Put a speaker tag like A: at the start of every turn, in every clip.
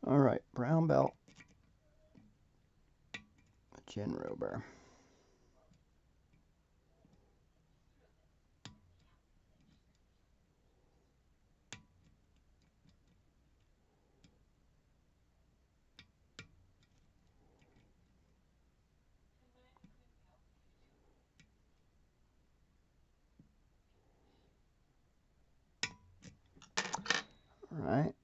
A: Alright, brown belt. Gin Robur. Alright.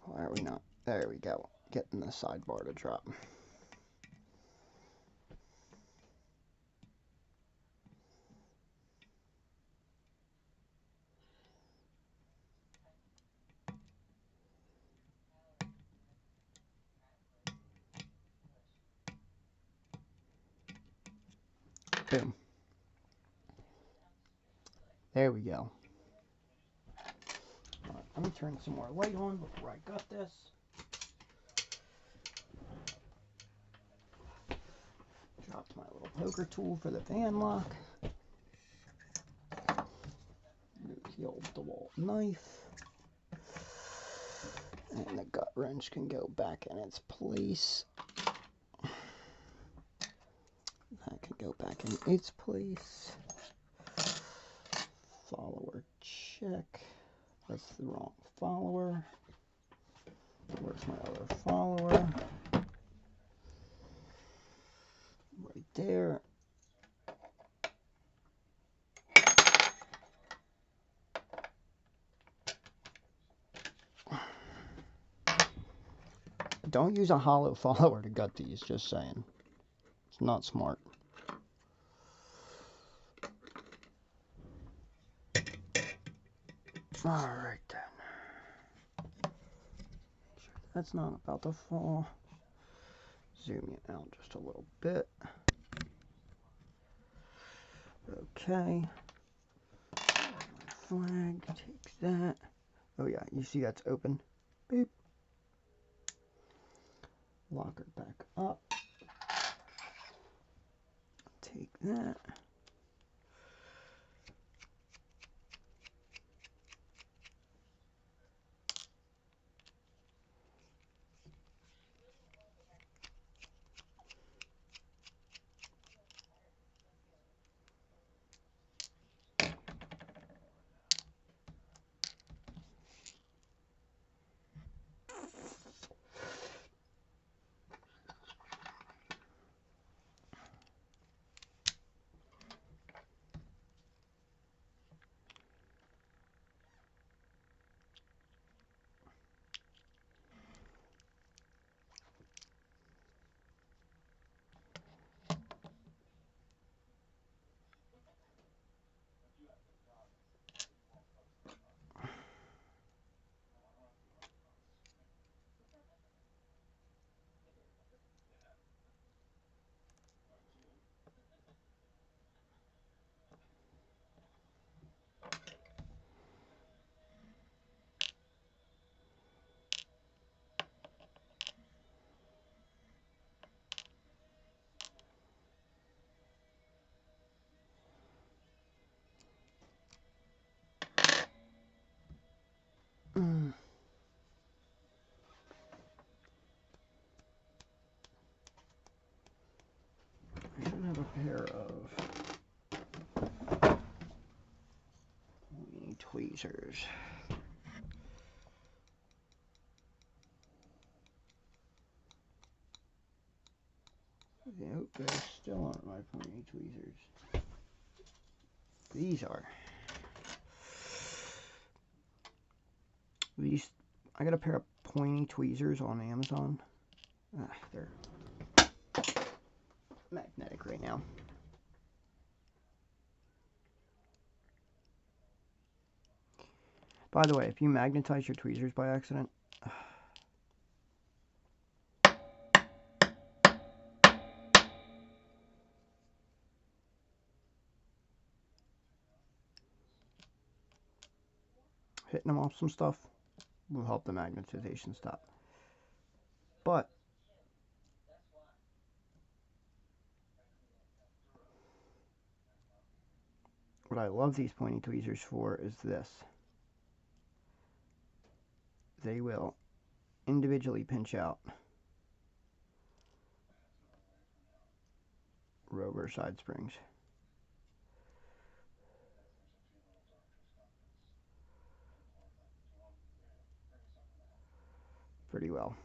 A: Why are we not? There we go. Getting the sidebar to drop. Boom. There we go. Right, let me turn some more light on before I gut this. Dropped my little poker tool for the fan lock. Move the old DeWalt knife. And the gut wrench can go back in its place. That can go back in its place. Follower check. That's the wrong follower. Where's my other follower? Right there. Don't use a hollow follower to gut these, just saying. It's not smart. Alright then. That's not about to fall. Zoom it out just a little bit. Okay. Flag, take that. Oh yeah, you see that's open. Beep. Lock her back up. Take that. I should have a pair of tweezers. Nope, they still aren't my pointy tweezers. These are. These, I got a pair of pointy tweezers on Amazon. They're magnetic right now. By the way, if you magnetize your tweezers by accident, hitting them off some stuff will help the magnetization stop. But what I love these pointy tweezers for is this. They will individually pinch out Robur side springs. Pretty well.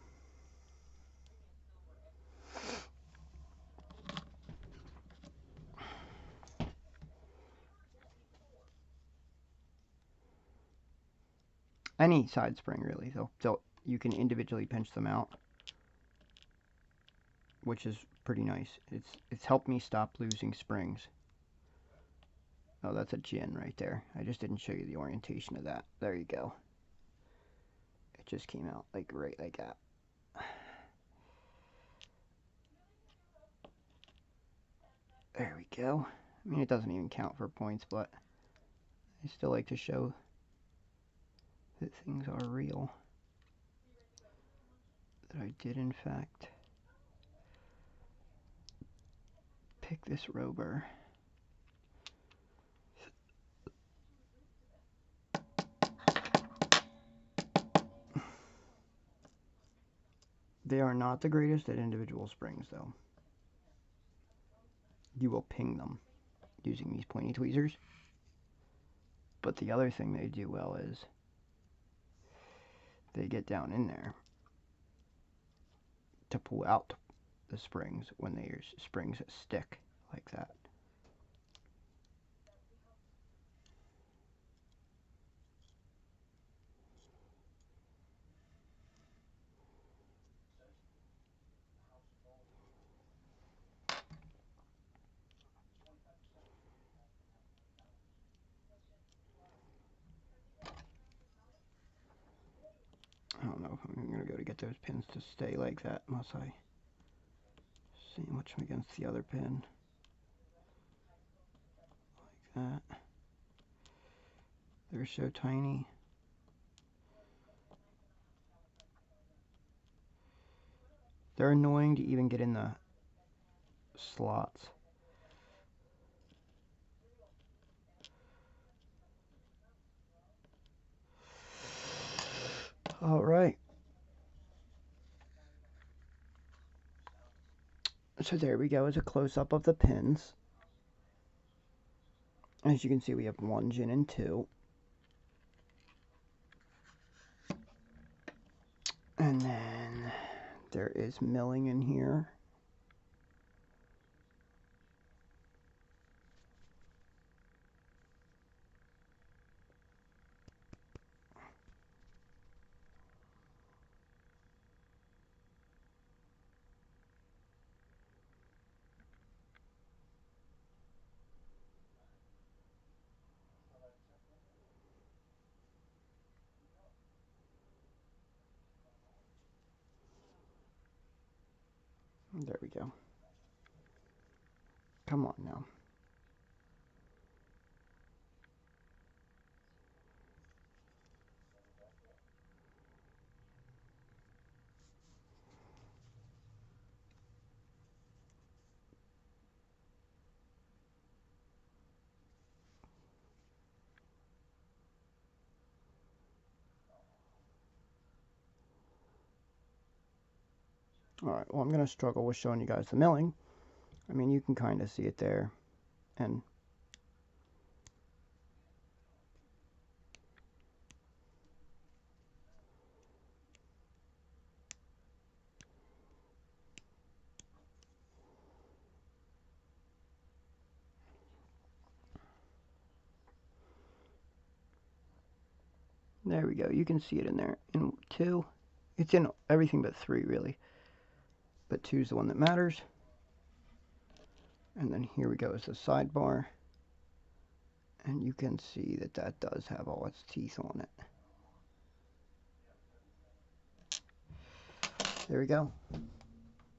A: Any side spring really, so you can individually pinch them out, which is pretty nice. It's helped me stop losing springs. Oh, that's a gin right there. I just didn't show you the orientation of that. There you go. It just came out like right like that. There we go. I mean, it doesn't even count for points, but I still like to show that things are real. That I did, in fact, pick this Robur. They are not the greatest at individual springs, though. You will ping them using these pointy tweezers. But the other thing they do well is they get down in there to pull out the springs when there's springs that stick like that. I don't know if I'm going to go to get those pins to stay like that unless I sandwich them against the other pin. Like that. They're so tiny. They're annoying to even get in the slots. All right. So there we go. It's a close-up of the pins. As you can see, we have 1 gin and 2. And then there is milling in here. There we go. Come on now. Alright, well, I'm going to struggle with showing you guys the milling. I mean, you can kind of see it there. And there we go. You can see it in there. In 2, it's in everything but 3, really. But 2 is the one that matters. And then here we go is the sidebar. And you can see that that does have all its teeth on it. There we go.